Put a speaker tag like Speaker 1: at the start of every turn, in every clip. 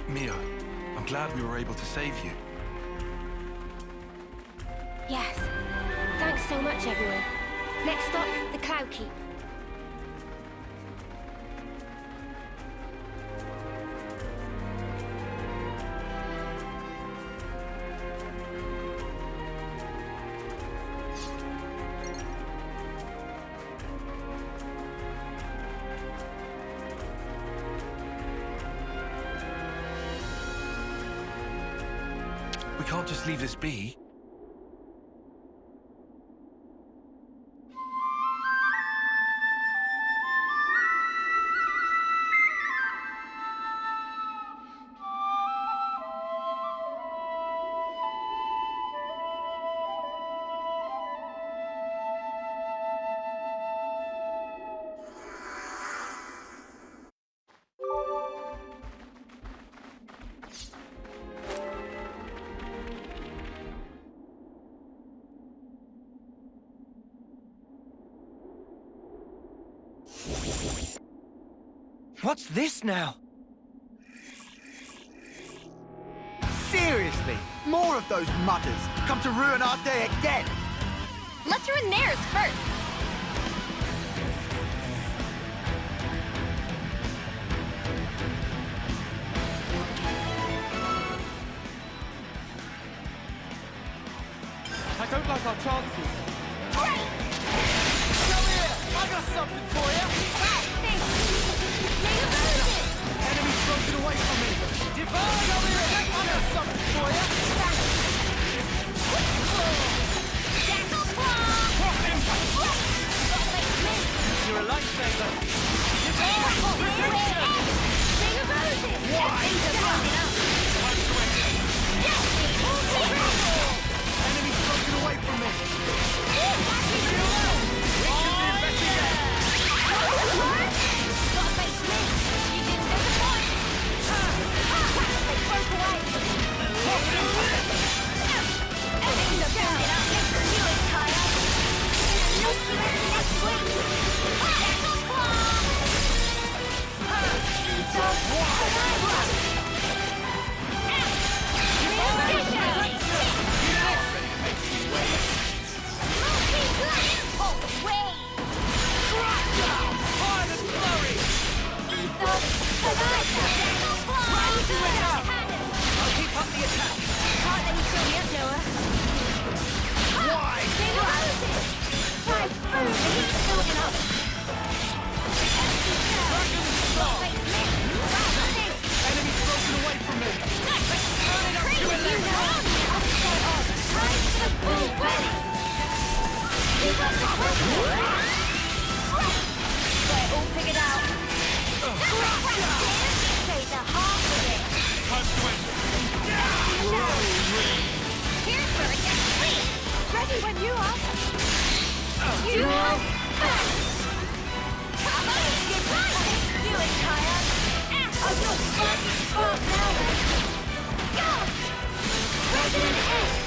Speaker 1: Mia, I'm glad we were able to save you.
Speaker 2: Yes. Thanks so much, everyone. Next stop, the Cloud Keep.
Speaker 1: We can't just leave this be.
Speaker 3: What's this now? Seriously, more of those mutters come to ruin our day again.
Speaker 2: Let's ruin theirs first.
Speaker 4: I don't like our chances.
Speaker 2: Great!
Speaker 3: Come here, I got something for you.
Speaker 2: Wow, thanks. Xenoblade!
Speaker 3: Enemy's broken away from me. Divine, come here, I got something for you. You're a lifesaver. Enemy's broken away from me.
Speaker 2: Ready when you are. You are back. Come on, get right. Do it, Kaya. Oh, you're fucked now, then. Go! Resident X!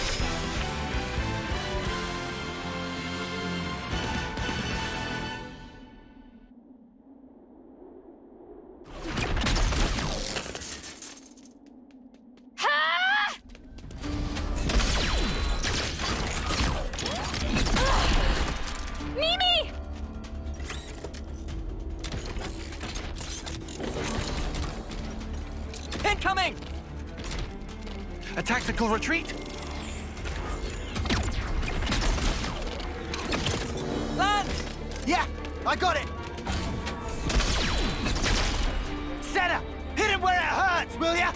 Speaker 3: Incoming!
Speaker 1: A tactical retreat?
Speaker 3: Land! Yeah, I got it! Sena, hit him where it hurts, will ya?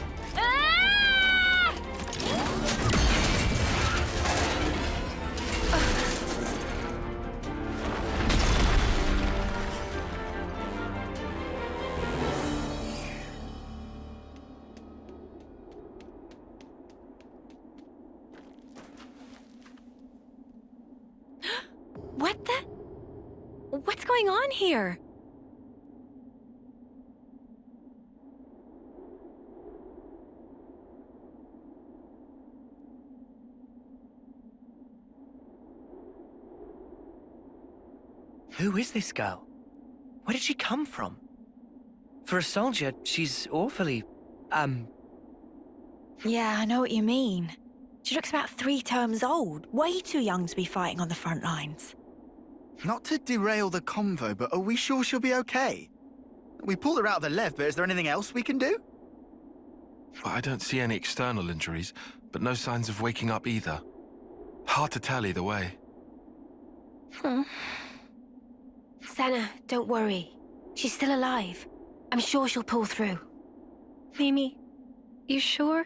Speaker 2: What's going on here?
Speaker 3: Who is this girl? Where did she come from? For a soldier, she's awfully,
Speaker 2: Yeah, I know what you mean. She looks about 3 terms old, way too young to be fighting on the front lines.
Speaker 3: Not to derail the convo, but are we sure she'll be okay? We pulled her out of the left, but is there anything else we can do?
Speaker 1: Well, I don't see any external injuries, but no signs of waking up either. Hard to tell either way.
Speaker 5: Sena, don't worry. She's still alive. I'm sure she'll pull through.
Speaker 2: Mimi, you sure?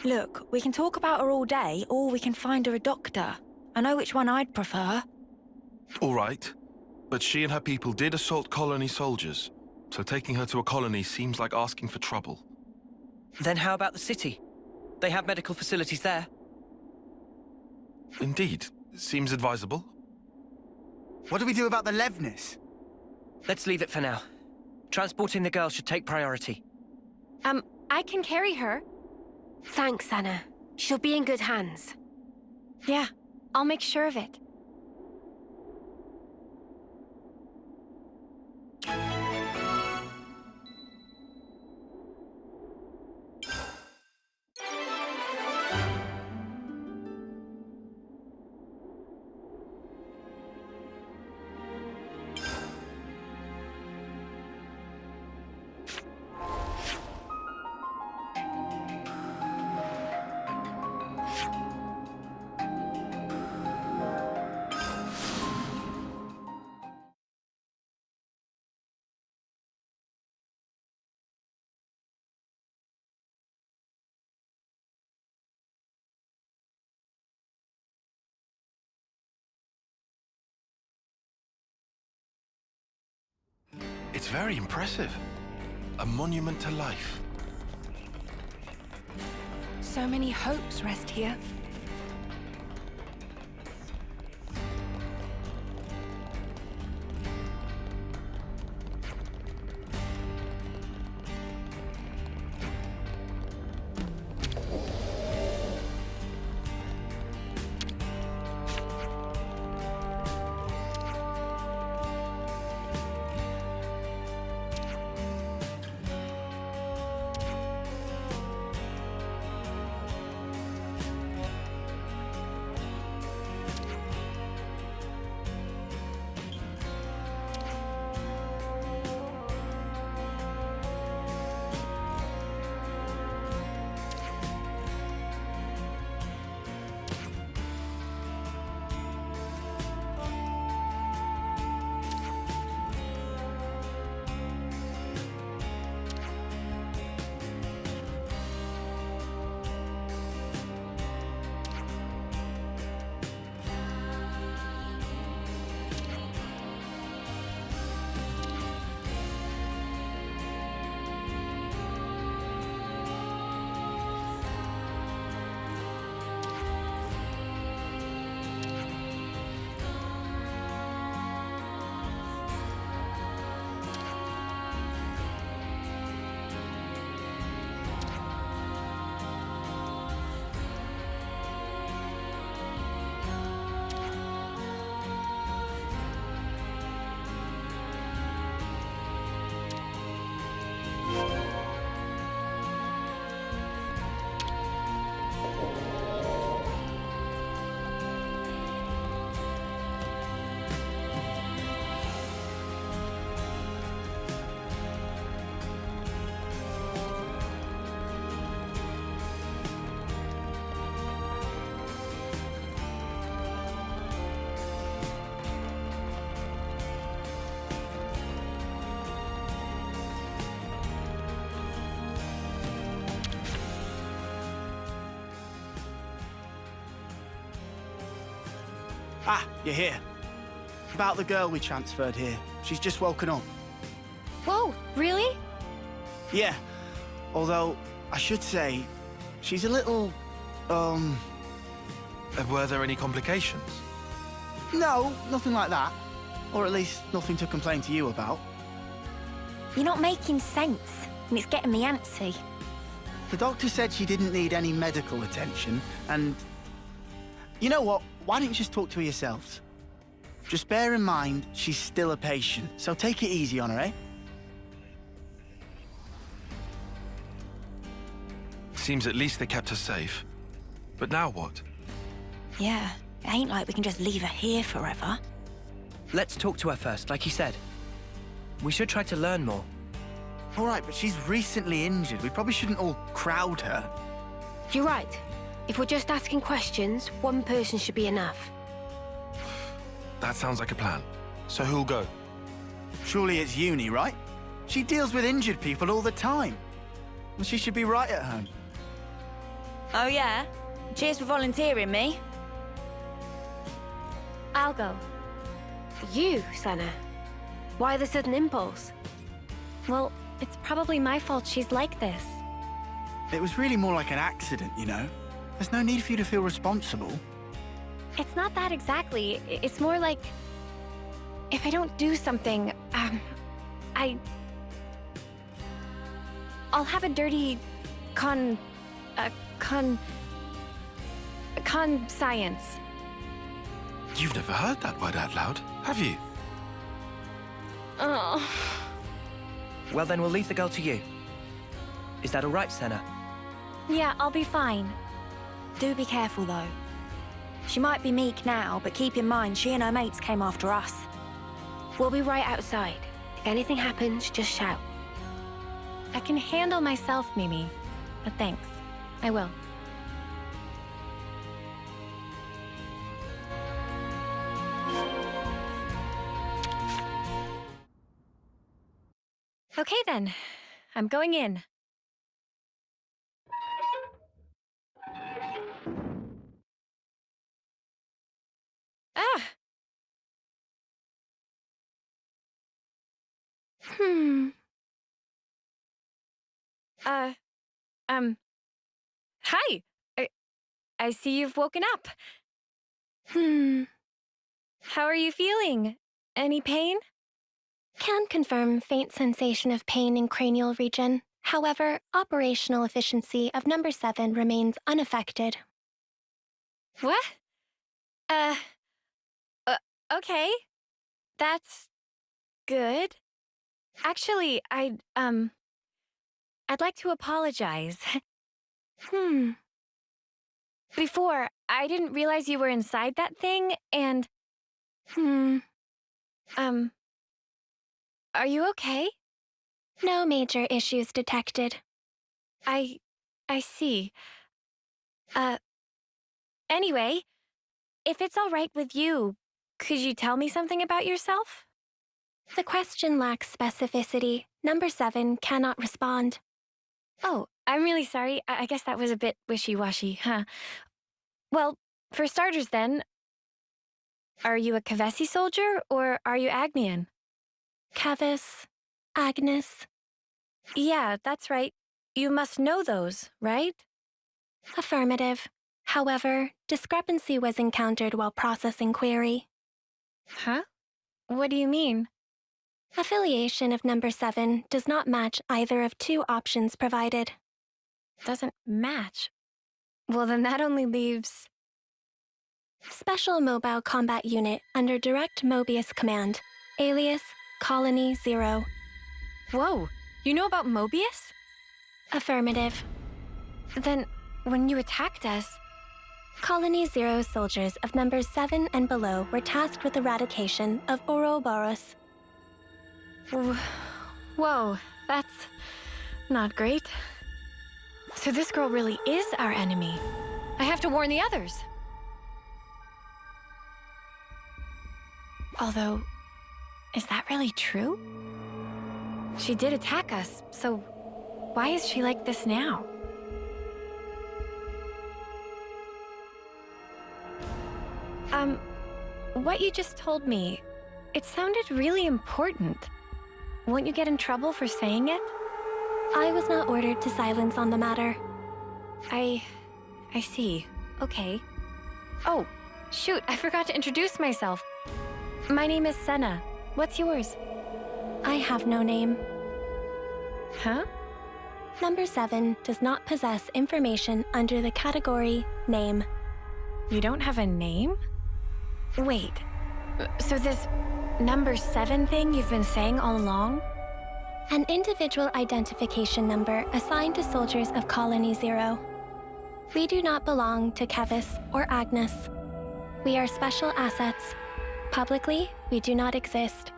Speaker 2: Look, we can talk about her all day, or we can find her a doctor. I know which one I'd prefer.
Speaker 1: All right, but she and her people did assault colony soldiers, so taking her to a colony seems like asking for trouble.
Speaker 6: Then how about the city? They have medical facilities there.
Speaker 1: Indeed, seems advisable.
Speaker 3: What do we do about the Levnis?
Speaker 6: Let's leave it for now. Transporting the girl should take priority.
Speaker 5: I can carry her. Thanks, Sena. She'll be in good hands.
Speaker 2: Yeah, I'll make sure of it.
Speaker 1: It's very impressive. A monument to life.
Speaker 2: So many hopes rest here.
Speaker 3: Ah, you're here. About the girl we transferred here. She's just woken up.
Speaker 5: Whoa, really?
Speaker 3: Yeah, although I should say, she's a little,
Speaker 1: Were there any complications?
Speaker 3: No, nothing like that. Or at least nothing to complain to you about.
Speaker 2: You're not making sense, and it's getting me antsy.
Speaker 3: The doctor said she didn't need any medical attention, and... You know what? Why don't you just talk to her yourselves? Just bear in mind, she's still a patient, so take it easy on her, eh?
Speaker 1: Seems at least they kept her safe. But now what?
Speaker 2: Yeah, it ain't like we can just leave her here forever.
Speaker 6: Let's talk to her first, like you said. We should try to learn more.
Speaker 3: All right, but she's recently injured. We probably shouldn't all crowd her.
Speaker 5: You're right. If we're just asking questions, one person should be enough.
Speaker 1: That sounds like a plan. So who'll go?
Speaker 3: Surely it's Uni, right? She deals with injured people all the time. And she should be right at home.
Speaker 2: Oh yeah? Cheers for volunteering me.
Speaker 5: I'll go. You, Sena. Why the sudden impulse?
Speaker 7: Well, it's probably my fault she's like this.
Speaker 3: It was really more like an accident, you know? There's no need for you to feel responsible.
Speaker 7: It's not that exactly. It's more like... if I don't do something, I'll have a dirty... science.
Speaker 1: You've never heard that word out loud, have you?
Speaker 7: Oh.
Speaker 6: Well, then we'll leave the girl to you. Is that all right, Sena?
Speaker 7: Yeah, I'll be fine.
Speaker 2: Do be careful though. She might be meek now, but keep in mind she and her mates came after us.
Speaker 5: We'll be right outside. If anything happens, just shout.
Speaker 7: I can handle myself, Mimi. But thanks. I will. Okay then. I'm going in. Ah! Hi! I see you've woken up. How are you feeling? Any pain?
Speaker 8: Can confirm faint sensation of pain in cranial region. However, operational efficiency of number 7 remains unaffected.
Speaker 7: What? Okay. That's good. Actually, I'd like to apologize. Before, I didn't realize you were inside that thing, and... Are you okay?
Speaker 8: No major issues detected.
Speaker 7: I see. Anyway, if it's all right with you, could you tell me something about yourself?
Speaker 8: The question lacks specificity. Number 7 cannot respond.
Speaker 7: Oh, I'm really sorry. I guess that was a bit wishy-washy, huh? Well, for starters then, are you a Kavesi soldier or are you Agnian?
Speaker 8: Kavis, Agnes.
Speaker 7: Yeah, that's right. You must know those, right?
Speaker 8: Affirmative. However, discrepancy was encountered while processing query.
Speaker 7: Huh? What do you mean?
Speaker 8: Affiliation of number 7 does not match either of 2 options provided.
Speaker 7: Doesn't match. Well, then that only leaves...
Speaker 8: Special Mobile Combat Unit under Direct Mobius Command. Alias, Colony 0.
Speaker 7: Whoa, you know about Mobius?
Speaker 8: Affirmative.
Speaker 7: Then, when you attacked us...
Speaker 8: Colony 0 soldiers of numbers 7 and below were tasked with eradication of Ouroboros.
Speaker 7: Whoa, that's not great. So this girl really is our enemy. I have to warn the others. Although, is that really true? She did attack us, so why is she like this now? What you just told me, it sounded really important. Won't you get in trouble for saying it?
Speaker 8: I was not ordered to silence on the matter.
Speaker 7: I see. Okay. Oh, shoot, I forgot to introduce myself. My name is Sena. What's yours?
Speaker 8: I have no name.
Speaker 7: Huh?
Speaker 8: Number 7 does not possess information under the category Name.
Speaker 7: You don't have a name? Wait, so this number 7 thing you've been saying all along?
Speaker 8: An individual identification number assigned to soldiers of Colony Zero. We do not belong to Kevis or Agnes. We are special assets. Publicly, we do not exist.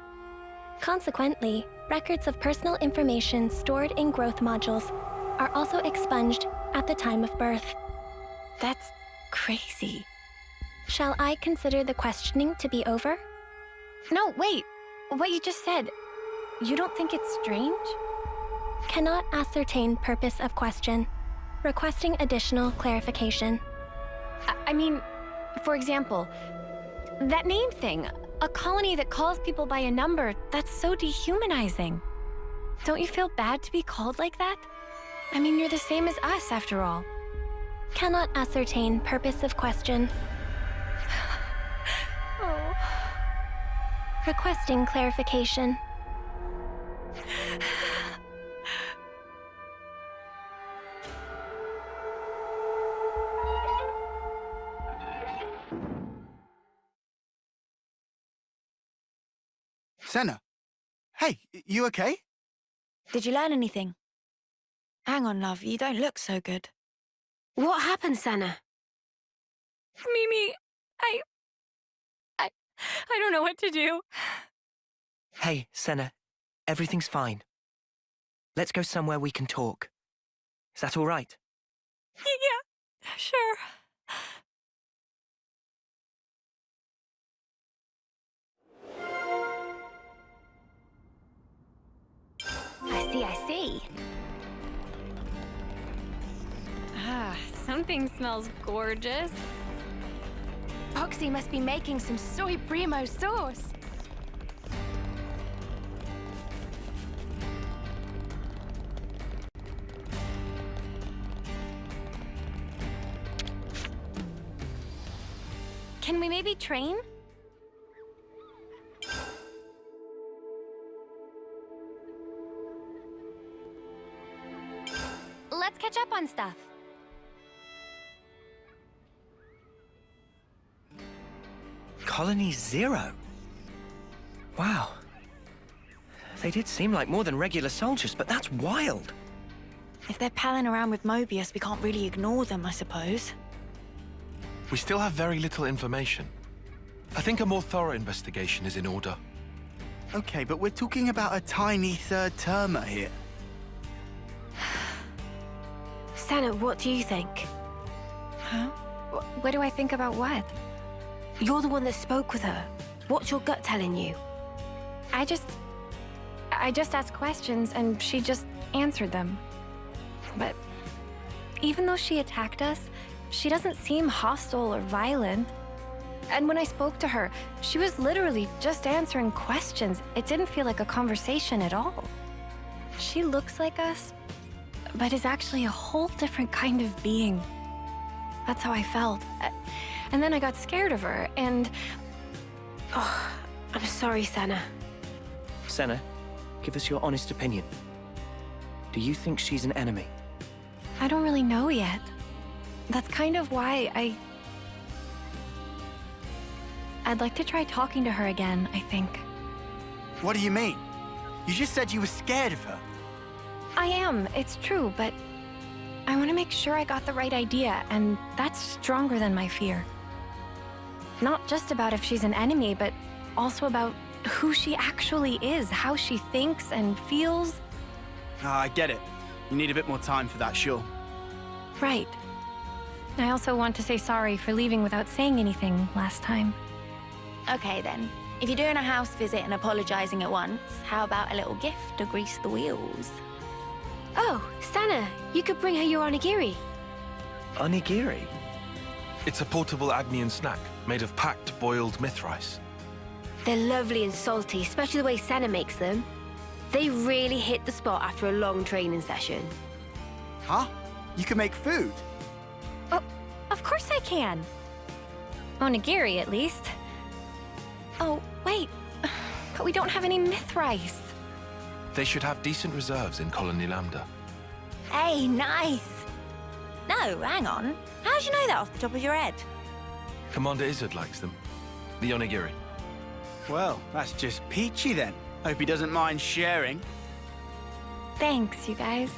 Speaker 8: Consequently, records of personal information stored in growth modules are also expunged at the time of birth.
Speaker 7: That's crazy.
Speaker 8: Shall I consider the questioning to be over?
Speaker 7: No, wait. What you just said, you don't think it's strange?
Speaker 8: Cannot ascertain purpose of question. Requesting additional clarification.
Speaker 7: I mean, for example, that name thing. A colony that calls people by a number, that's so dehumanizing. Don't you feel bad to be called like that? I mean, you're the same as us, after all.
Speaker 8: Cannot ascertain purpose of question.
Speaker 7: Oh.
Speaker 8: Requesting clarification.
Speaker 3: Sena. Hey, you okay?
Speaker 2: Did you learn anything? Hang on, love, you don't look so good.
Speaker 5: What happened, Sena?
Speaker 7: Mimi, I don't know what to do.
Speaker 6: Hey, Sena. Everything's fine. Let's go somewhere we can talk. Is that all right?
Speaker 7: Yeah, sure.
Speaker 5: I see.
Speaker 7: Something smells gorgeous.
Speaker 5: Poxy must be making some soy primo sauce.
Speaker 7: Can we maybe train? Let's catch up on stuff.
Speaker 6: Colony Zero? Wow. They did seem like more than regular soldiers, but that's wild.
Speaker 2: If they're palling around with Mobius, we can't really ignore them, I suppose.
Speaker 1: We still have very little information. I think a more thorough investigation is in order.
Speaker 3: Okay, but we're talking about a tiny third termer here.
Speaker 5: Sena, what do you think?
Speaker 7: Huh? What do I think about what?
Speaker 5: You're the one that spoke with her. What's your gut telling you?
Speaker 7: I just asked questions and she just answered them. But even though she attacked us, she doesn't seem hostile or violent. And when I spoke to her, she was literally just answering questions. It didn't feel like a conversation at all. She looks like us, but is actually a whole different kind of being. That's how I felt. And then I got scared of her, and...
Speaker 5: Oh, I'm sorry, Sena.
Speaker 6: Sena, give us your honest opinion. Do you think she's an enemy?
Speaker 7: I don't really know yet. That's kind of why I'd like to try talking to her again, I think.
Speaker 3: What do you mean? You just said you were scared of her.
Speaker 7: I am, it's true, but I want to make sure I got the right idea, and that's stronger than my fear. Not just about if she's an enemy, but also about who she actually is, how she thinks and feels.
Speaker 3: I get it. You need a bit more time for that, sure.
Speaker 7: Right. I also want to say sorry for leaving without saying anything last time.
Speaker 2: Okay then, if you're doing a house visit and apologizing at once, how about a little gift to grease the wheels?
Speaker 5: Oh, Sena, you could bring her your onigiri.
Speaker 6: Onigiri?
Speaker 1: It's a portable Agnian snack made of packed boiled myth rice.
Speaker 5: They're lovely and salty, especially the way Sena makes them. They really hit the spot after a long training session.
Speaker 3: Huh? You can make food?
Speaker 7: Oh, of course I can. Onigiri, at least. Oh, wait. But we don't have any myth rice.
Speaker 1: They should have decent reserves in Colony Lambda.
Speaker 2: Hey, nice! No, hang on. How'd you know that off the top of your head?
Speaker 1: Commander Izzard likes them. The onigiri.
Speaker 3: Well, that's just peachy then. Hope he doesn't mind sharing.
Speaker 7: Thanks, you guys.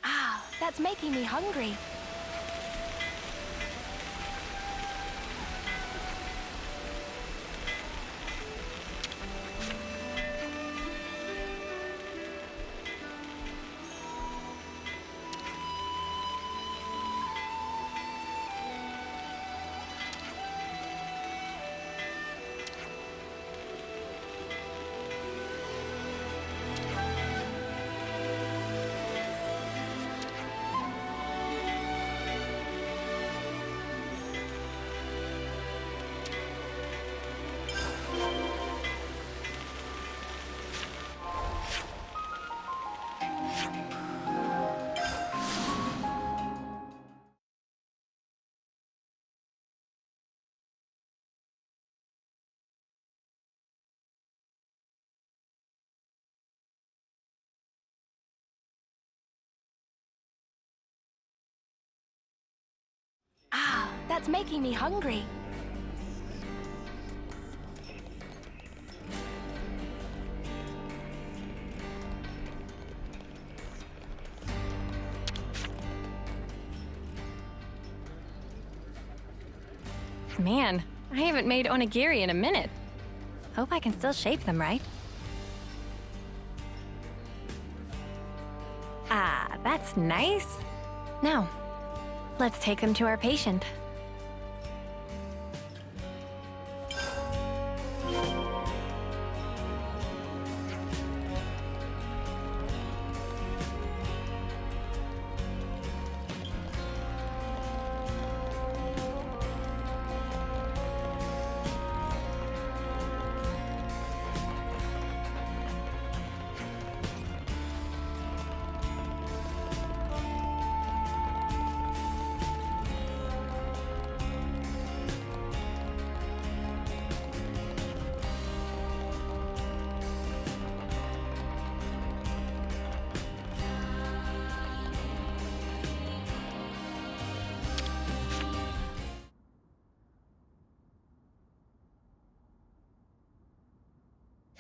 Speaker 8: Ah, that's making me hungry. Ah, that's making me hungry.
Speaker 7: Man, I haven't made onigiri in a minute. Hope I can still shape them right. Ah, that's nice. Now, let's take them to our patient.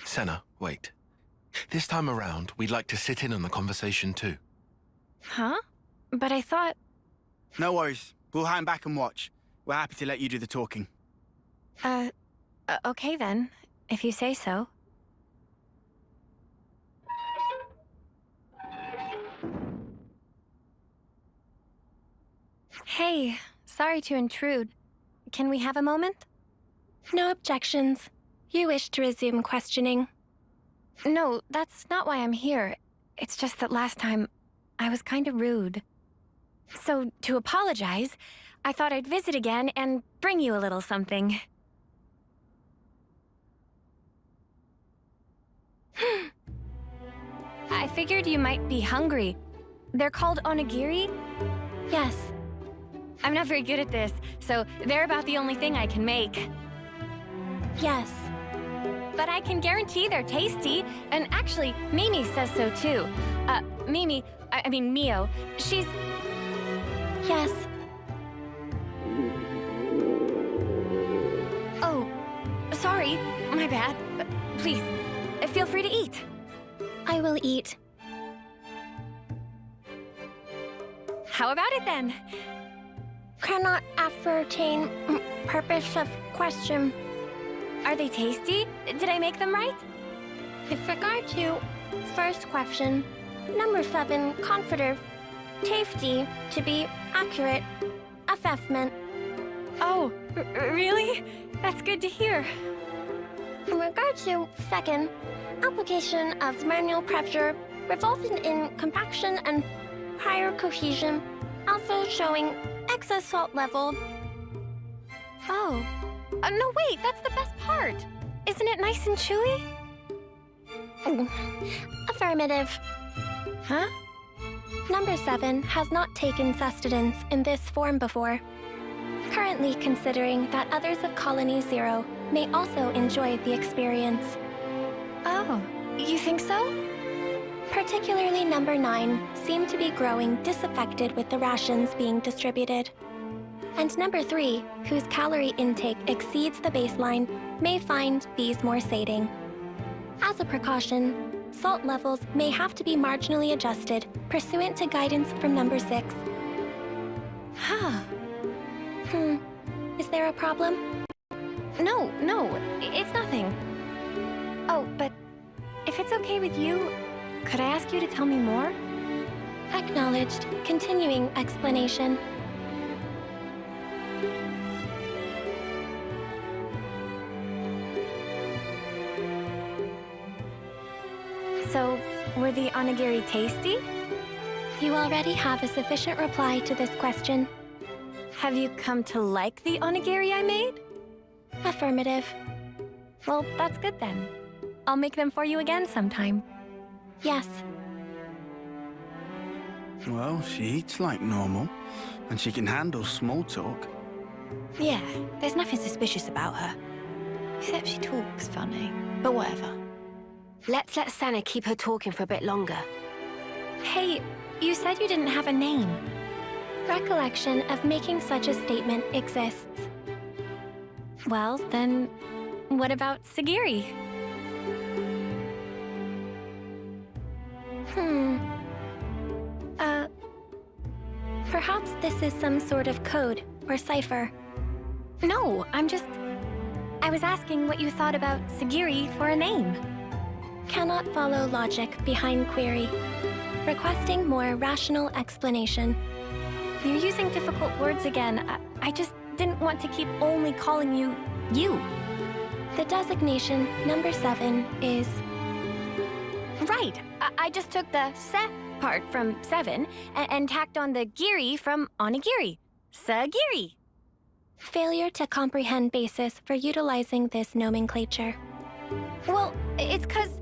Speaker 1: Sena, wait. This time around, we'd like to sit in on the conversation too.
Speaker 7: Huh? But I thought...
Speaker 3: No worries. We'll hang back and watch. We're happy to let you do the talking.
Speaker 7: Okay then, if you say so. Hey, sorry to intrude. Can we have a moment?
Speaker 8: No objections. You wish to resume questioning.
Speaker 7: No, that's not why I'm here. It's just that last time, I was kind of rude. So, to apologize, I thought I'd visit again and bring you a little something. I figured you might be hungry. They're called onigiri?
Speaker 8: Yes.
Speaker 7: I'm not very good at this, so they're about the only thing I can make.
Speaker 8: Yes.
Speaker 7: But I can guarantee they're tasty, and actually, Mimi says so too. I mean Mio, she's...
Speaker 8: Yes.
Speaker 7: Oh, sorry, my bad. Please, feel free to eat.
Speaker 8: I will eat.
Speaker 7: How about it then?
Speaker 8: Cannot ascertain purpose of question.
Speaker 7: Are they tasty? Did I make them right?
Speaker 8: With regard to first question, number 7, confident, tasty, to be accurate, assessment.
Speaker 7: Oh, really? That's good to hear.
Speaker 8: In regard to second, application of manual pressure resulting in compaction and higher cohesion, also showing excess salt level.
Speaker 7: Oh, No, wait, that's the best part. Isn't it nice and chewy?
Speaker 8: Affirmative.
Speaker 7: Huh?
Speaker 8: Number 7 has not taken sustenance in this form before. Currently considering that others of Colony Zero may also enjoy the experience.
Speaker 7: Oh, you think so?
Speaker 8: Particularly number 9 seem to be growing disaffected with the rations being distributed. And number 3, whose calorie intake exceeds the baseline, may find these more sating. As a precaution, salt levels may have to be marginally adjusted pursuant to guidance from number 6.
Speaker 7: Huh.
Speaker 8: Is there a problem?
Speaker 7: No, it's nothing. Oh, but if it's okay with you, could I ask you to tell me more?
Speaker 8: Acknowledged. Continuing explanation.
Speaker 7: So, were the onigiri tasty?
Speaker 8: You already have a sufficient reply to this question.
Speaker 7: Have you come to like the onigiri I made?
Speaker 8: Affirmative.
Speaker 7: Well, that's good then. I'll make them for you again sometime.
Speaker 8: Yes.
Speaker 3: Well, she eats like normal, and she can handle small talk.
Speaker 2: Yeah, there's nothing suspicious about her. Except she talks funny. But whatever.
Speaker 5: Let's let Sena keep her talking for a bit longer.
Speaker 7: Hey, you said you didn't have a name.
Speaker 8: Recollection of making such a statement exists.
Speaker 7: Well, then, what about Sagiri?
Speaker 8: Perhaps this is some sort of code or cipher.
Speaker 7: No, I was asking what you thought about Sagiri for a name.
Speaker 8: Cannot follow logic behind query. Requesting more rational explanation.
Speaker 7: You're using difficult words again. I just didn't want to keep only calling you, you.
Speaker 8: The designation number 7 is...
Speaker 7: Right. I just took the se part from 7 and tacked on the giri from onigiri. Sagiri.
Speaker 8: Failure to comprehend basis for utilizing this nomenclature.
Speaker 7: Well, it's 'cause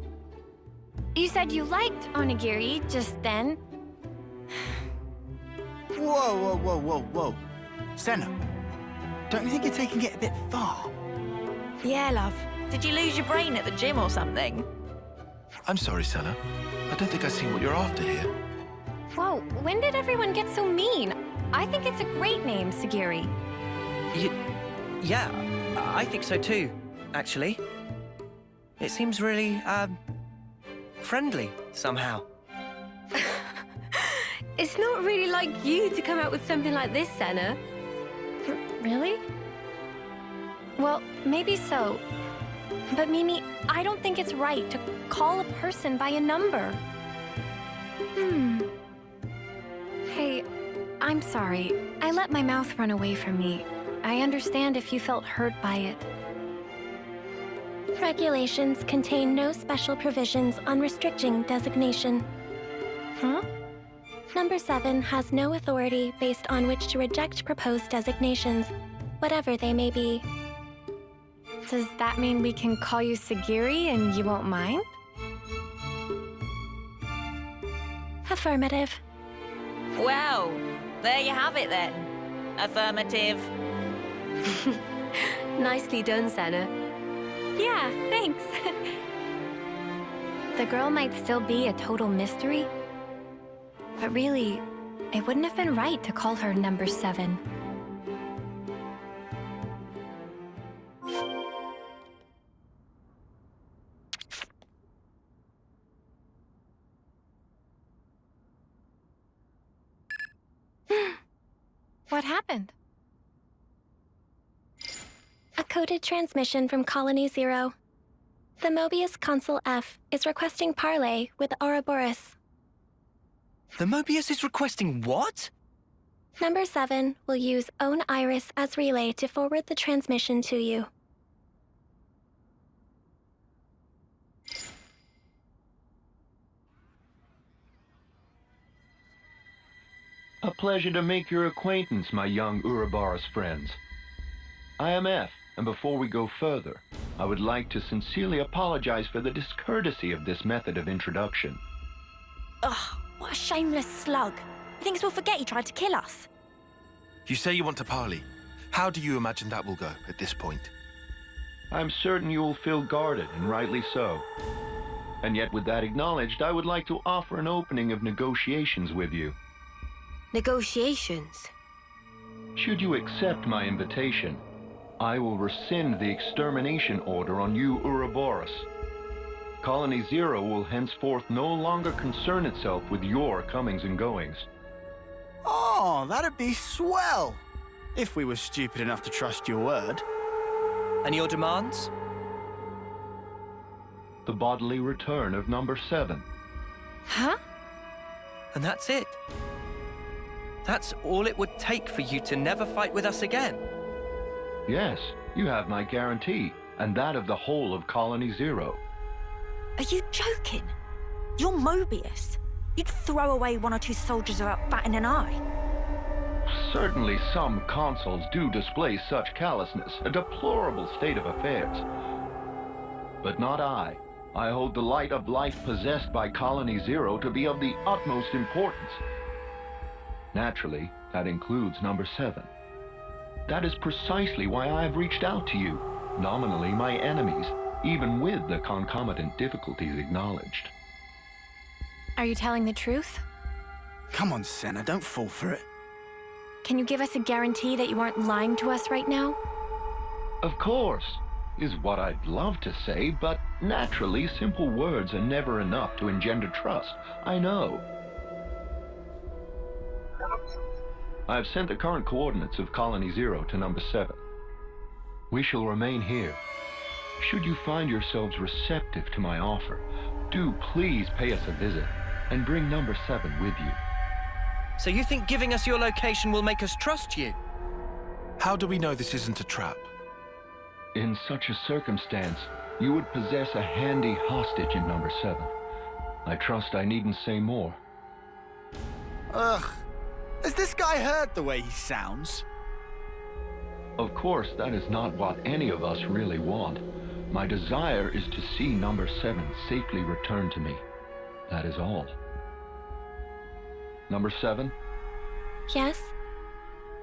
Speaker 7: you said you liked onigiri just then.
Speaker 3: Whoa. Sena, don't you think you're taking it a bit far?
Speaker 2: Yeah, love. Did you lose your brain at the gym or something?
Speaker 1: I'm sorry, Sena. I don't think I see what you're after here.
Speaker 7: Whoa, when did everyone get so mean? I think it's a great name, Sagiri.
Speaker 6: Yeah, I think so too, actually. It seems really, friendly, somehow.
Speaker 5: It's not really like you to come out with something like this, Sena.
Speaker 7: Really? Well, maybe so. But Mimi, I don't think it's right to call a person by a number. Hey, I'm sorry. I let my mouth run away from me. I understand if you felt hurt by it.
Speaker 8: Regulations contain no special provisions on restricting designation.
Speaker 7: Huh?
Speaker 8: Number 7 has no authority based on which to reject proposed designations, whatever they may be.
Speaker 7: Does that mean we can call you Sagiri and you won't mind?
Speaker 8: Affirmative.
Speaker 2: Well, there you have it then. Affirmative.
Speaker 5: Nicely done, Sena.
Speaker 7: Yeah, thanks. The girl might still be a total mystery, but really, it wouldn't have been right to call her number 7. What happened?
Speaker 8: A coded transmission from Colony Zero. The Mobius Consul F is requesting parley with Ouroboros.
Speaker 6: The Mobius is requesting what?
Speaker 8: Number 7 will use Own Iris as relay to forward the transmission to you.
Speaker 9: A pleasure to make your acquaintance, my young Ouroboros friends. I am F, And before we go further, I would like to sincerely apologize for the discourtesy of this method of introduction.
Speaker 2: Ugh, what a shameless slug. He thinks we'll forget he tried to kill us.
Speaker 1: You say you want to parley. How do you imagine that will go at this point?
Speaker 9: I'm certain you will feel guarded, and rightly so. And yet, with that acknowledged, I would like to offer an opening of negotiations with you.
Speaker 5: Negotiations?
Speaker 9: Should you accept my invitation, I will rescind the extermination order on you Ouroboros. Colony Zero will henceforth no longer concern itself with your comings and goings.
Speaker 3: Oh, that'd be swell! If we were stupid enough to trust your word.
Speaker 6: And your demands?
Speaker 9: The bodily return of number 7.
Speaker 2: Huh?
Speaker 6: And that's it? That's all it would take for you to never fight with us again?
Speaker 9: Yes, you have my guarantee, and that of the whole of Colony Zero.
Speaker 2: Are you joking? You're Mobius. You'd throw away 1 or 2 soldiers without batting an eye.
Speaker 9: Certainly some consuls do display such callousness, a deplorable state of affairs. But not I. I hold the light of life possessed by Colony Zero to be of the utmost importance. Naturally, that includes number 7. That is precisely why I have reached out to you, nominally my enemies, even with the concomitant difficulties acknowledged.
Speaker 7: Are you telling the truth?
Speaker 3: Come on, Sena, don't fall for it.
Speaker 7: Can you give us a guarantee that you aren't lying to us right now?
Speaker 9: Of course, is what I'd love to say, but naturally simple words are never enough to engender trust, I know. I've sent the current coordinates of Colony Zero to number 7. We shall remain here. Should you find yourselves receptive to my offer, do please pay us a visit and bring number 7 with you.
Speaker 6: So you think giving us your location will make us trust you?
Speaker 1: How do we know this isn't a trap?
Speaker 9: In such a circumstance, you would possess a handy hostage in number 7. I trust I needn't say more.
Speaker 3: Ugh. Has this guy heard the way he sounds?
Speaker 9: Of course, that is not what any of us really want. My desire is to see number 7 safely returned to me. That is all. Number 7?
Speaker 8: Yes?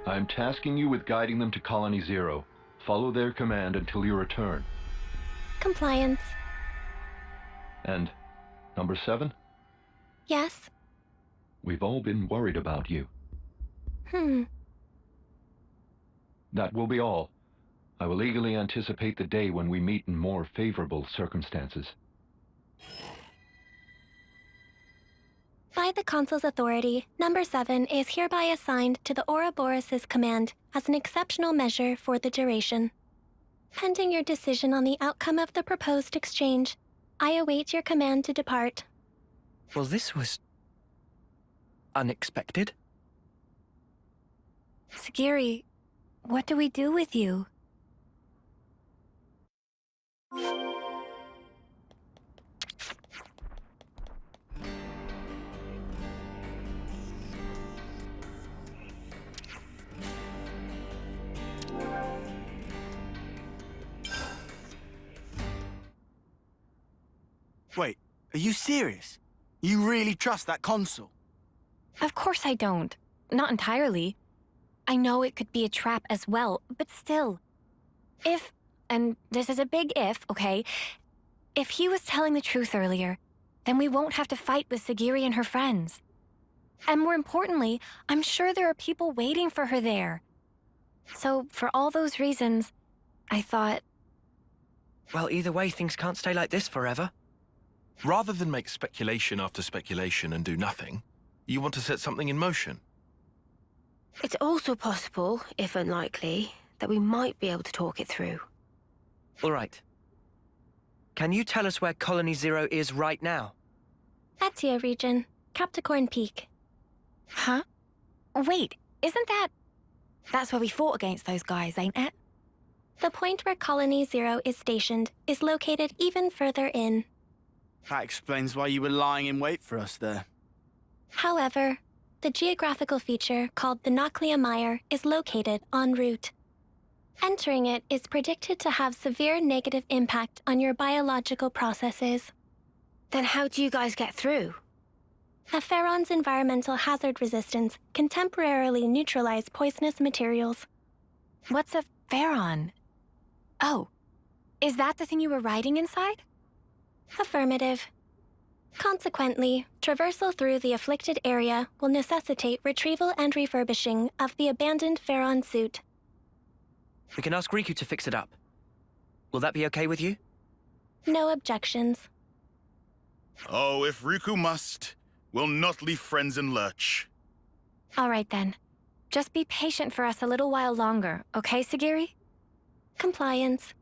Speaker 9: I'm tasking you with guiding them to Colony Zero. Follow their command until you return.
Speaker 8: Compliance.
Speaker 9: And number 7?
Speaker 8: Yes?
Speaker 9: We've all been worried about you. That will be all. I will eagerly anticipate the day when we meet in more favorable circumstances.
Speaker 8: By the Consul's authority, number 7 is hereby assigned to the Ouroboros' command as an exceptional measure for the duration. Pending your decision on the outcome of the proposed exchange, I await your command to depart.
Speaker 6: Well, this was unexpected.
Speaker 7: Sagiri, what do we do with you?
Speaker 3: Wait, are you serious? You really trust that consul?
Speaker 7: Of course I don't. Not entirely. I know it could be a trap as well, but still. If, and this is a big if, okay? If he was telling the truth earlier, then we won't have to fight with Sagiri and her friends. And more importantly, I'm sure there are people waiting for her there. So, for all those reasons, I thought...
Speaker 6: Well, either way, things can't stay like this forever.
Speaker 1: Rather than make speculation after speculation and do nothing, you want to set something in motion.
Speaker 5: It's also possible, if unlikely, that we might be able to talk it through.
Speaker 6: All right. Can you tell us where Colony Zero is right now?
Speaker 8: Etia region, Captocorn Peak.
Speaker 7: Huh? Wait, isn't that... That's where we fought against those guys, ain't it?
Speaker 8: The point where Colony Zero is stationed is located even further in.
Speaker 3: That explains why you were lying in wait for us there.
Speaker 8: However, the geographical feature called the Noclia Mire is located en route. Entering it is predicted to have severe negative impact on your biological processes.
Speaker 5: Then how do you guys get through?
Speaker 8: A Pharaon's environmental hazard resistance can temporarily neutralize poisonous materials.
Speaker 7: What's a Pharaon? Oh, is that the thing you were riding inside?
Speaker 8: Affirmative. Consequently, traversal through the afflicted area will necessitate retrieval and refurbishing of the abandoned Pharaon suit.
Speaker 6: We can ask Riku to fix it up. Will that be okay with you?
Speaker 8: No objections.
Speaker 10: Oh, if Riku must, we'll not leave friends in lurch.
Speaker 7: All right then. Just be patient for us a little while longer, okay, Sagiri?
Speaker 8: Compliance.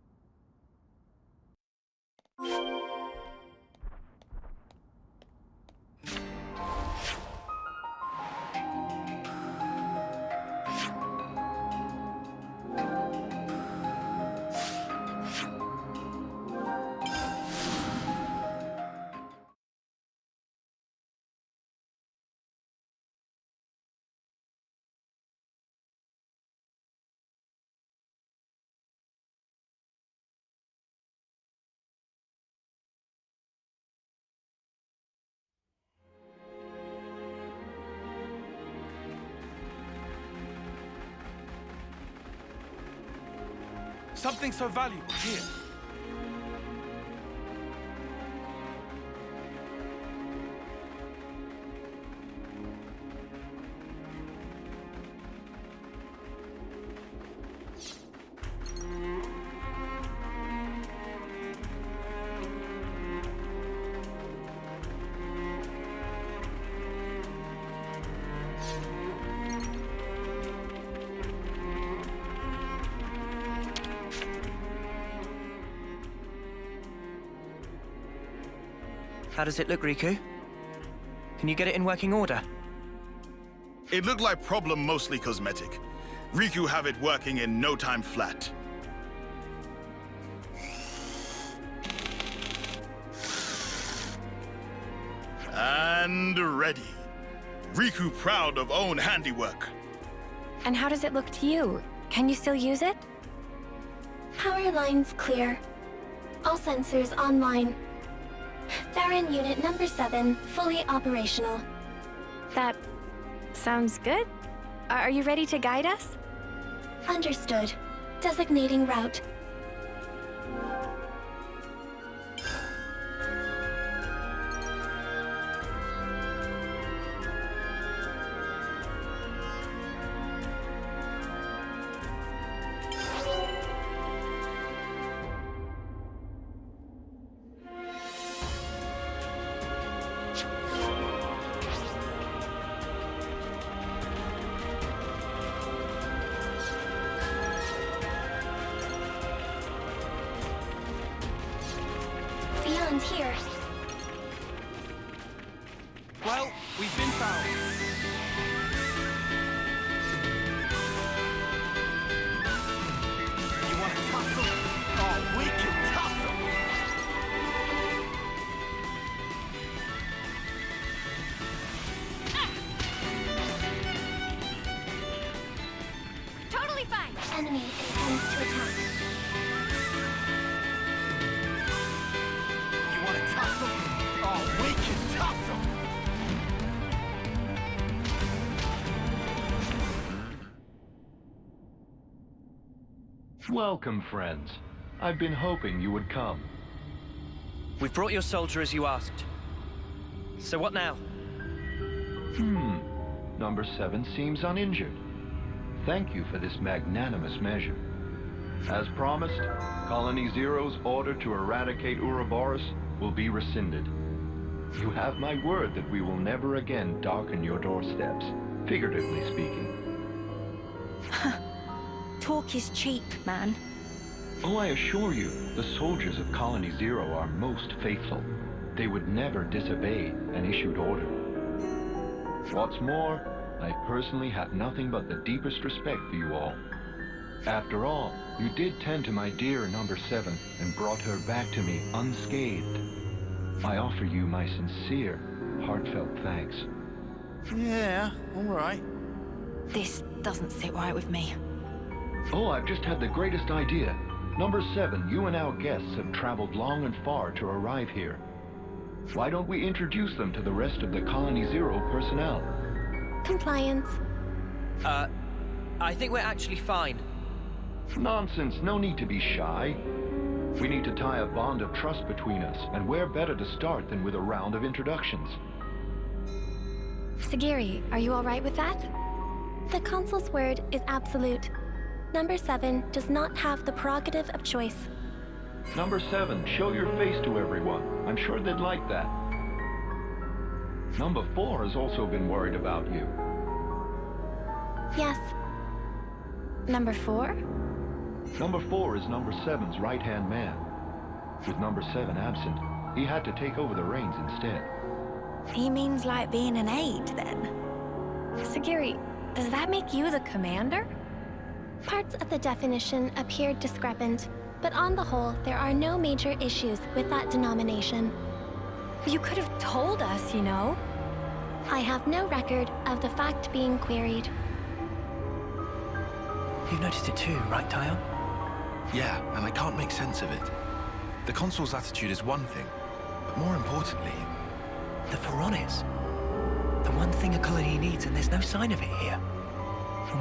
Speaker 4: Something so valuable here.
Speaker 6: How does it look, Riku? Can you get it in working order?
Speaker 10: It looked like problem mostly cosmetic. Riku have it working in no time flat. And ready. Riku proud of own handiwork.
Speaker 7: And how does it look to you? Can you still use it?
Speaker 8: Power lines clear. All sensors online. Theron Unit Number 7 fully operational.
Speaker 7: That sounds good. Are you ready to guide us?
Speaker 8: Understood. Designating route. Beyond here.
Speaker 4: Well, we've been found.
Speaker 3: You want to tussle? Oh, we can tussle!
Speaker 2: Totally fine.
Speaker 8: Enemy intends to attack.
Speaker 3: You want to tussle? Oh, we can tussle!
Speaker 9: Welcome, friends. I've been hoping you would come.
Speaker 6: We've brought your soldier as you asked. So what now?
Speaker 9: Number 7 seems uninjured. Thank you for this magnanimous measure. As promised, Colony Zero's order to eradicate Ouroboros will be rescinded. You have my word that we will never again darken your doorsteps, figuratively speaking.
Speaker 2: Talk is cheap, man.
Speaker 9: Oh, I assure you, the soldiers of Colony Zero are most faithful. They would never disobey an issued order. What's more, I personally have nothing but the deepest respect for you all. After all, you did tend to my dear Number 7 and brought her back to me unscathed. I offer you my sincere, heartfelt thanks.
Speaker 3: Yeah, all right.
Speaker 2: This doesn't sit right with me.
Speaker 9: Oh, I've just had the greatest idea. Number 7, you and our guests have traveled long and far to arrive here. Why don't we introduce them to the rest of the Colony Zero personnel?
Speaker 8: Compliance.
Speaker 6: I think we're actually fine.
Speaker 9: Nonsense, no need to be shy. We need to tie a bond of trust between us, and where better to start than with a round of introductions?
Speaker 7: Sagiri, are you all right with that?
Speaker 8: The Consul's word is absolute. Number 7 does not have the prerogative of choice.
Speaker 9: Number 7, show your face to everyone. I'm sure they'd like that. Number 4 has also been worried about you.
Speaker 8: Yes.
Speaker 7: Number 4?
Speaker 9: Number 4 is Number 7's right-hand man. With Number 7 absent, he had to take over the reins instead.
Speaker 2: He means like being an aide, then?
Speaker 7: Sagiri, does that make you the commander?
Speaker 8: Parts of the definition appear discrepant, but on the whole, there are no major issues with that denomination.
Speaker 7: You could have told us, you know.
Speaker 8: I have no record of the fact being queried.
Speaker 6: You've noticed it too, right, Tyon?
Speaker 1: Yeah, and I can't make sense of it. The Consul's attitude is one thing, but more importantly...
Speaker 6: The Pharaonis. The one thing a colony needs, and there's no sign of it here. Or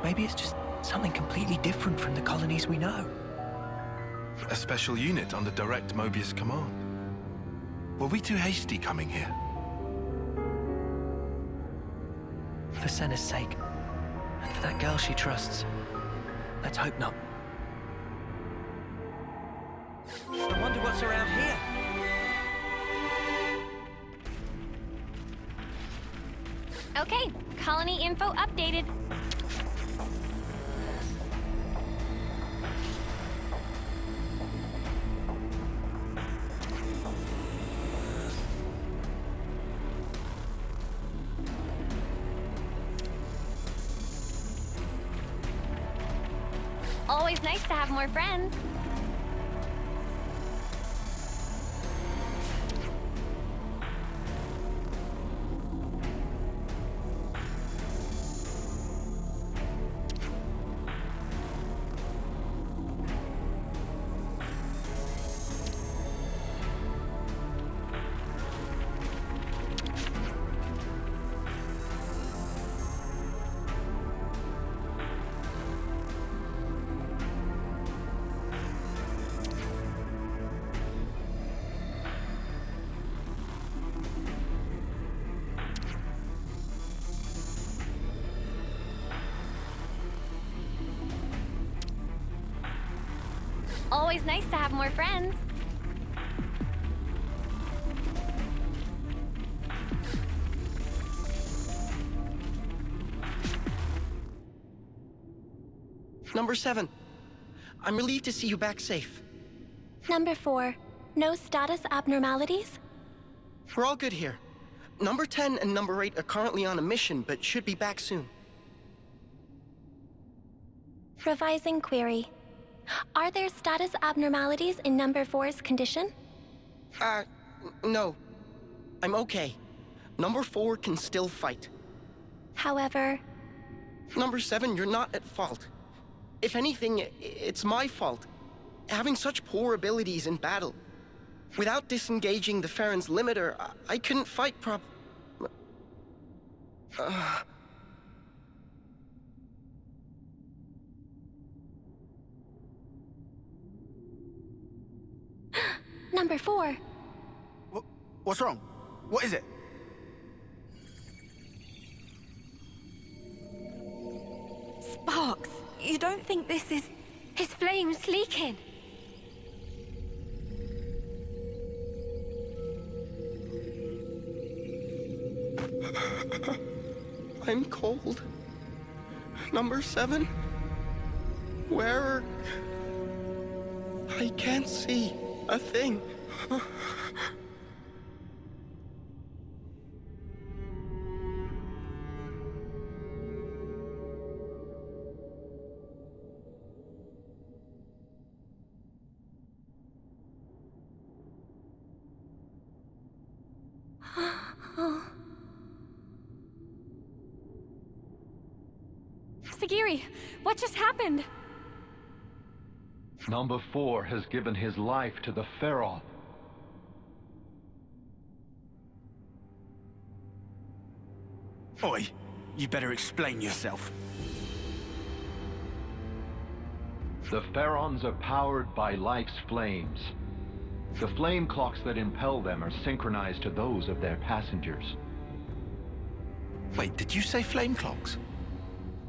Speaker 6: maybe it's just something completely different from the colonies we know.
Speaker 1: A special unit under direct Mobius command. Were we too hasty coming here?
Speaker 6: For Sena's sake, and for that girl she trusts. Let's hope not. I wonder what's around here.
Speaker 7: Okay, colony info updated. Always nice to have more friends. Always nice to have more friends.
Speaker 11: Number 7. I'm relieved to see you back safe.
Speaker 8: Number 4. No status abnormalities?
Speaker 11: We're all good here. Number 10 and Number 8 are currently on a mission, but should be back soon.
Speaker 8: Revising query. Are there status abnormalities in Number 4's condition?
Speaker 11: No. I'm okay. Number 4 can still fight.
Speaker 8: However...
Speaker 11: Number 7, you're not at fault. If anything, it's my fault. Having such poor abilities in battle. Without disengaging the Farron's limiter, I couldn't fight
Speaker 8: Number 4.
Speaker 3: What's wrong? What is it?
Speaker 2: Sparks, you don't think this is...
Speaker 5: His flame's leaking.
Speaker 11: I'm cold. Number 7? Where are... I can't see a thing.
Speaker 7: Sagiri, what just happened?
Speaker 9: Number 4 has given his life to the Pharaoh.
Speaker 3: Oi, you better explain yourself.
Speaker 9: The Pharaons are powered by life's flames. The flame clocks that impel them are synchronized to those of their passengers.
Speaker 1: Wait, did you say flame clocks?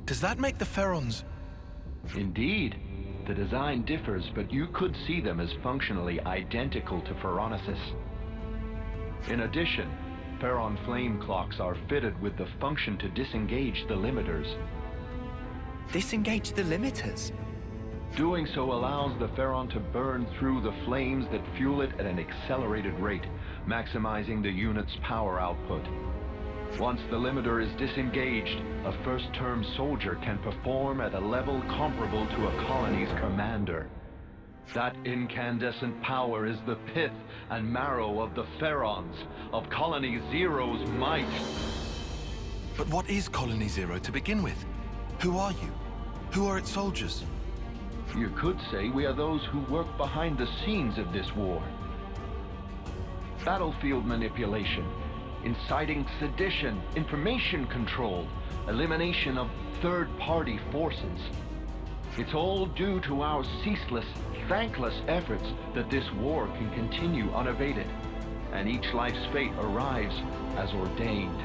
Speaker 1: Does that make the Pharaons...
Speaker 9: Indeed. The design differs, but you could see them as functionally identical to Pharaonesis. In addition, Pharaon flame clocks are fitted with the function to disengage the limiters.
Speaker 6: Disengage the limiters?
Speaker 9: Doing so allows the Pharaon to burn through the flames that fuel it at an accelerated rate, maximizing the unit's power output. Once the limiter is disengaged, a first-term soldier can perform at a level comparable to a colony's commander. That incandescent power is the pith and marrow of the Pharaons, of Colony Zero's might.
Speaker 1: But what is Colony Zero to begin with? Who are you? Who are its soldiers?
Speaker 9: You could say we are those who work behind the scenes of this war. Battlefield manipulation, inciting sedition, information control, elimination of third-party forces. It's all due to our ceaseless, thankless efforts that this war can continue unabated, and each life's fate arrives as ordained.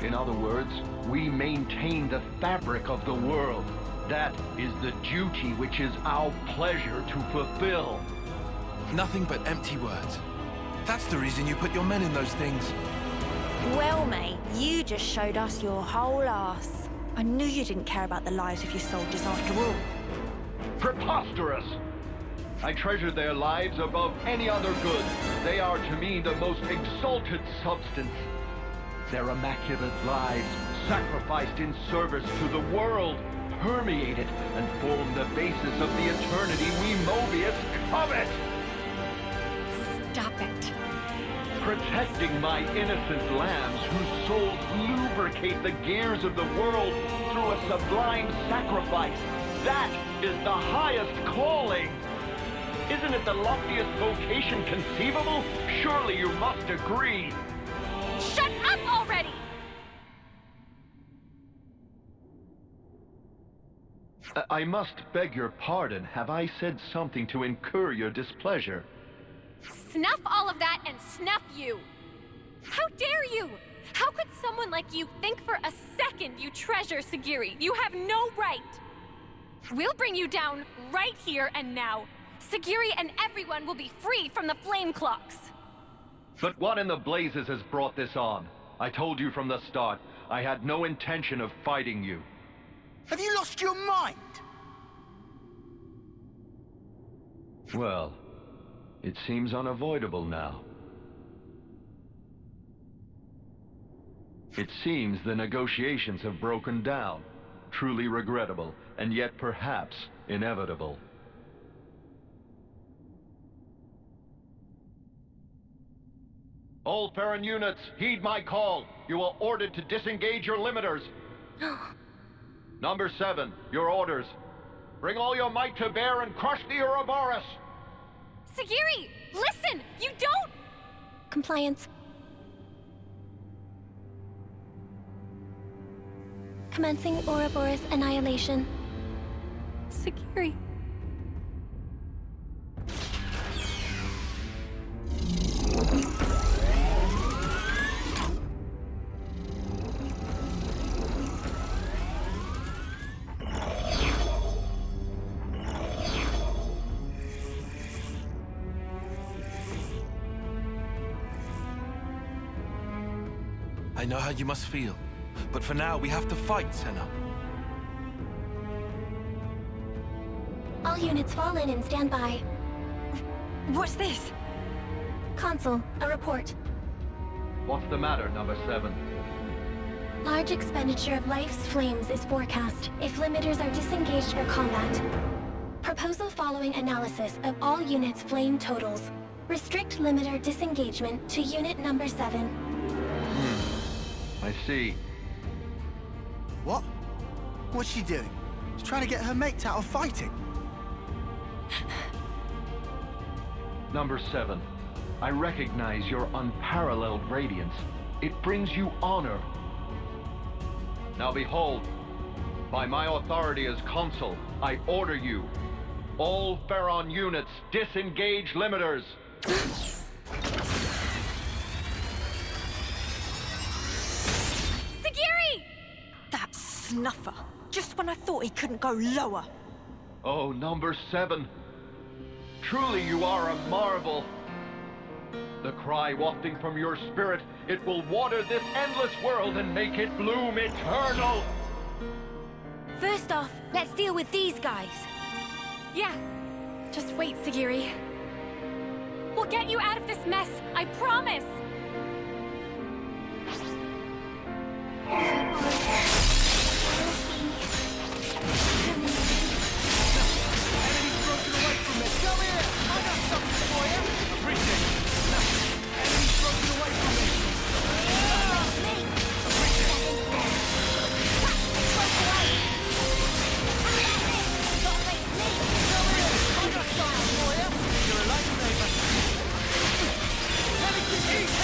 Speaker 9: In other words, we maintain the fabric of the world. That is the duty which is our pleasure to fulfill.
Speaker 1: Nothing but empty words. That's the reason you put your men in those things.
Speaker 2: Well, mate, you just showed us your whole ass. I knew you didn't care about the lives of your soldiers after all.
Speaker 9: Preposterous! I treasure their lives above any other good. They are to me the most exalted substance. Their immaculate lives, sacrificed in service to the world, permeate it and form the basis of the eternity we Mobius covet!
Speaker 2: Stop it.
Speaker 9: Protecting my innocent lambs whose souls lubricate the gears of the world through a sublime sacrifice. That is the highest calling. Isn't it the loftiest vocation conceivable? Surely you must agree.
Speaker 7: Shut up already!
Speaker 9: I must beg your pardon. Have I said something to incur your displeasure?
Speaker 7: Snuff all of that and snuff you! How dare you! How could someone like you think for a second you treasure Sagiri? You have no right! We'll bring you down right here and now. Sagiri and everyone will be free from the flame clocks.
Speaker 9: But what in the blazes has brought this on? I told you from the start, I had no intention of fighting you.
Speaker 3: Have you lost your mind?
Speaker 9: Well, it seems unavoidable now. It seems the negotiations have broken down. Truly regrettable, and yet perhaps inevitable. All Farron units, heed my call. You are ordered to disengage your limiters. Number 7, your orders. Bring all your might to bear and crush the Ouroboros!
Speaker 7: Sagiri, listen! You don't...
Speaker 8: Compliance. Commencing Ouroboros annihilation.
Speaker 7: Sagiri...
Speaker 1: I know how you must feel, but for now we have to fight, Sena.
Speaker 8: All units fall in and stand by.
Speaker 2: What's this?
Speaker 8: Consul, a report.
Speaker 9: What's the matter, number 7?
Speaker 8: Large expenditure of life's flames is forecast if limiters are disengaged for combat. Proposal following analysis of all units' flame totals. Restrict limiter disengagement to unit number 7.
Speaker 9: I see.
Speaker 3: What? What's she doing? She's trying to get her mates out of fighting.
Speaker 9: Number 7, I recognize your unparalleled radiance. It brings you honor. Now behold, by my authority as consul, I order you, all Pharaon units, disengage limiters.
Speaker 2: Sagiri! That snuffer. Just when I thought he couldn't go lower.
Speaker 9: Oh, number 7. Truly you are a marvel. The cry wafting from your spirit, it will water this endless world and make it bloom eternal.
Speaker 5: First off, let's deal with these guys.
Speaker 7: Yeah. Just wait, Sagiri. We'll get you out of this mess, I promise!
Speaker 4: Enemy's broken away from me. Come here! I got something for you! Appreciate it. Enemy's broken away from me. I got something for you. You're a lifesaver. Let me eat!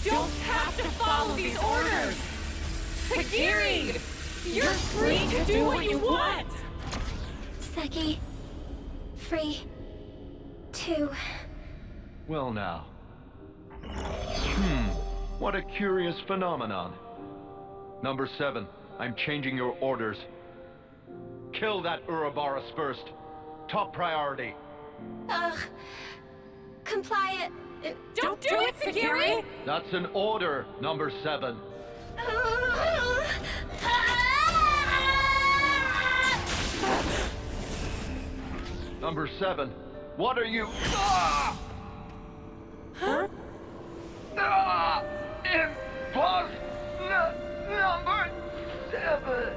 Speaker 2: don't have to follow these orders! Sagiri! You're free to do what you want!
Speaker 8: Seki, free to...
Speaker 9: Well now. What a curious phenomenon. Number 7, I'm changing your orders. Kill that Ouroboros first. Top priority.
Speaker 8: Comply it.
Speaker 2: Don't do it, Sagiri!
Speaker 9: That's an order, Number 7. Number 7, what are you... Ah!
Speaker 2: Huh?
Speaker 9: Ah! Number 7.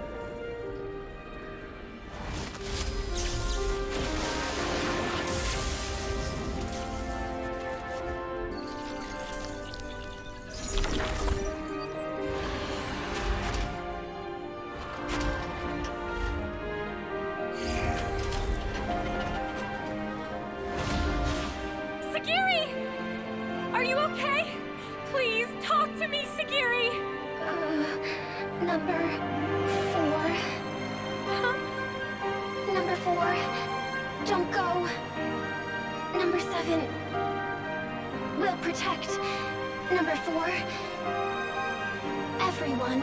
Speaker 2: Sagiri! Are you okay? Please, talk to me, Sagiri!
Speaker 8: Number 4.
Speaker 2: Huh?
Speaker 8: Number 4. Don't go. Number 7. Will protect. Number 4. Everyone.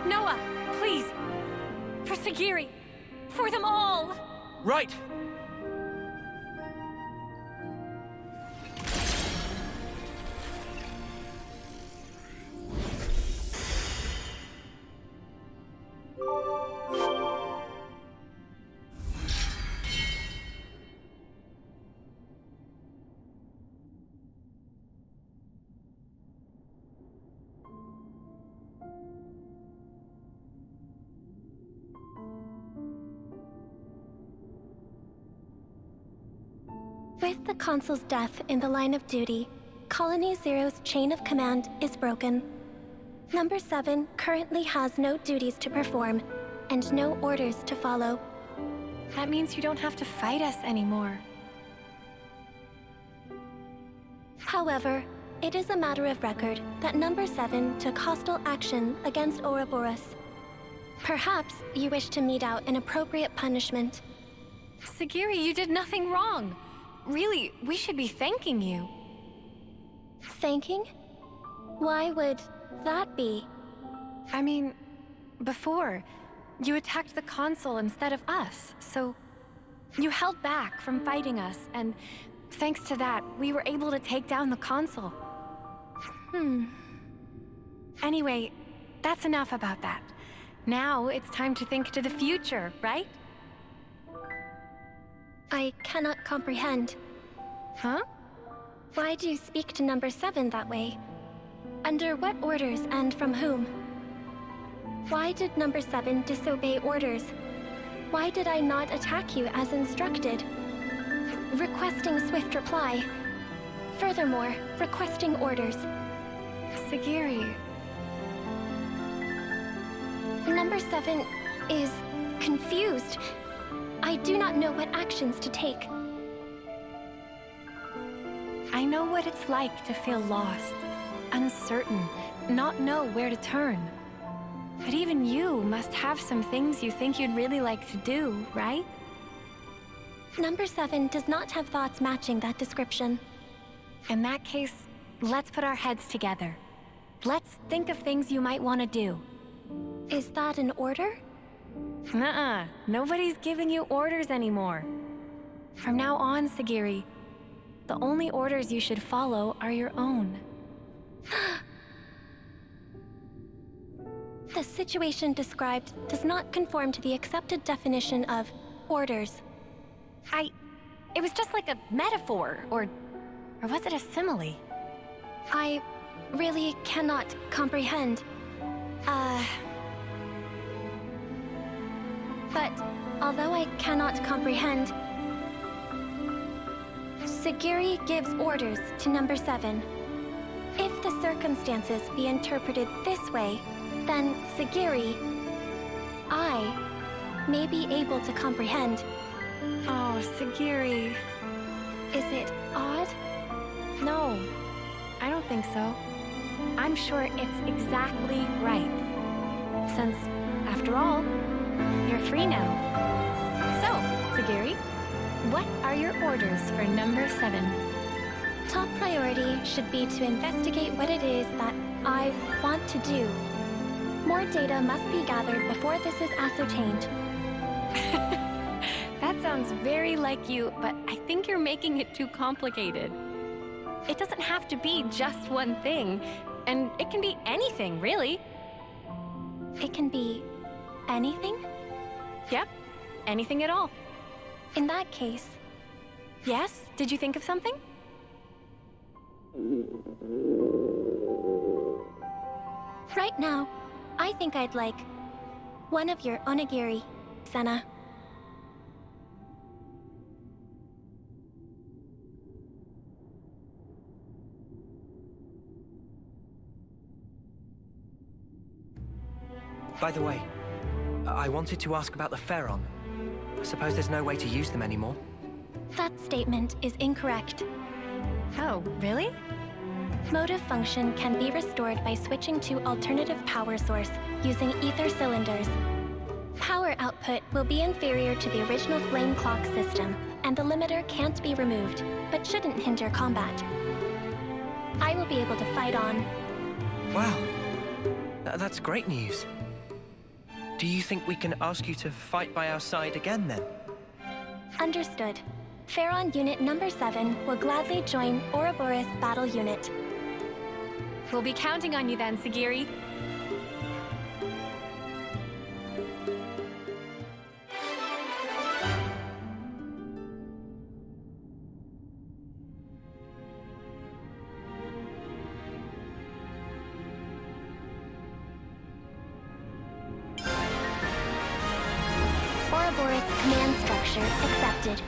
Speaker 2: Noah, please! For Sagiri! For them all!
Speaker 6: Right!
Speaker 8: With the Consul's death in the line of duty, Colony Zero's chain of command is broken. Number 7 currently has no duties to perform, and no orders to follow.
Speaker 7: That means you don't have to fight us anymore.
Speaker 8: However, it is a matter of record that Number 7 took hostile action against Ouroboros. Perhaps you wish to mete out an appropriate punishment.
Speaker 7: Sagiri, you did nothing wrong. Really, we should be thanking you.
Speaker 8: Thanking? Why would that be?
Speaker 7: I mean, before, you attacked the Consul instead of us, so you held back from fighting us, and thanks to that, we were able to take down the Consul. Anyway, that's enough about that. Now it's time to think to the future, right?
Speaker 8: I cannot comprehend.
Speaker 7: Huh?
Speaker 8: Why do you speak to Number 7 that way? Under what orders and from whom? Why did Number 7 disobey orders? Why did I not attack you as instructed? Requesting swift reply. Furthermore, requesting orders.
Speaker 7: Sagiri...
Speaker 8: Number 7 is confused. I do not know what actions to take.
Speaker 7: I know what it's like to feel lost, uncertain, not know where to turn. But even you must have some things you think you'd really like to do, right?
Speaker 8: Number 7 does not have thoughts matching that description.
Speaker 7: In that case, let's put our heads together. Let's think of things you might want to do.
Speaker 8: Is that an order?
Speaker 7: Nuh-uh. Nobody's giving you orders anymore. From now on, Sagiri, the only orders you should follow are your own.
Speaker 8: The situation described does not conform to the accepted definition of orders.
Speaker 7: It was just like a metaphor, or was it a simile?
Speaker 8: I really cannot comprehend. But although I cannot comprehend, Sagiri gives orders to Number 7. If the circumstances be interpreted this way, then Sagiri, I may be able to comprehend.
Speaker 7: Oh, Sagiri.
Speaker 8: Is it odd?
Speaker 7: No, I don't think so. I'm sure it's exactly right. Since, after all, you're free now. So, Sagiri, what are your orders for number 7?
Speaker 8: Top priority should be to investigate what it is that I want to do. More data must be gathered before this is ascertained.
Speaker 7: That sounds very like you, but I think you're making it too complicated. It doesn't have to be just one thing, and it can be anything, really.
Speaker 8: It can be anything?
Speaker 7: Yep, anything at all.
Speaker 8: In that case,
Speaker 7: Yes? Did you think of something?
Speaker 8: right now, I think I'd like one of your onigiri, Sena.
Speaker 6: By the way, I wanted to ask about the Pharaon. I suppose there's no way to use them anymore.
Speaker 8: That statement is incorrect.
Speaker 7: Oh, really?
Speaker 8: Motive function can be restored by switching to alternative power source using ether cylinders. Power output will be inferior to the original flame clock system, and the limiter can't be removed, but shouldn't hinder combat. I will be able to fight on.
Speaker 6: Wow. That's great news. Do you think we can ask you to fight by our side again, then?
Speaker 8: Understood. Pharaon Unit Number 7 will gladly join Ouroboros Battle Unit.
Speaker 7: We'll be counting on you then, Sagiri.
Speaker 8: Ouroboros command structure accepted.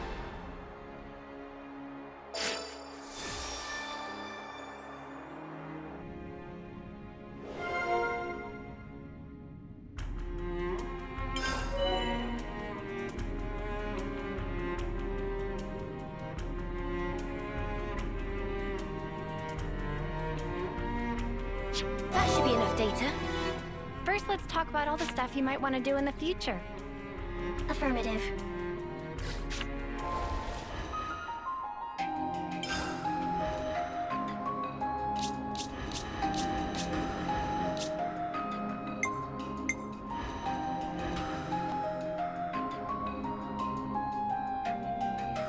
Speaker 7: That should be enough data. First, let's talk about all the stuff you might want to do in the future.
Speaker 8: Affirmative.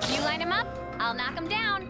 Speaker 7: You line them up, I'll knock them down.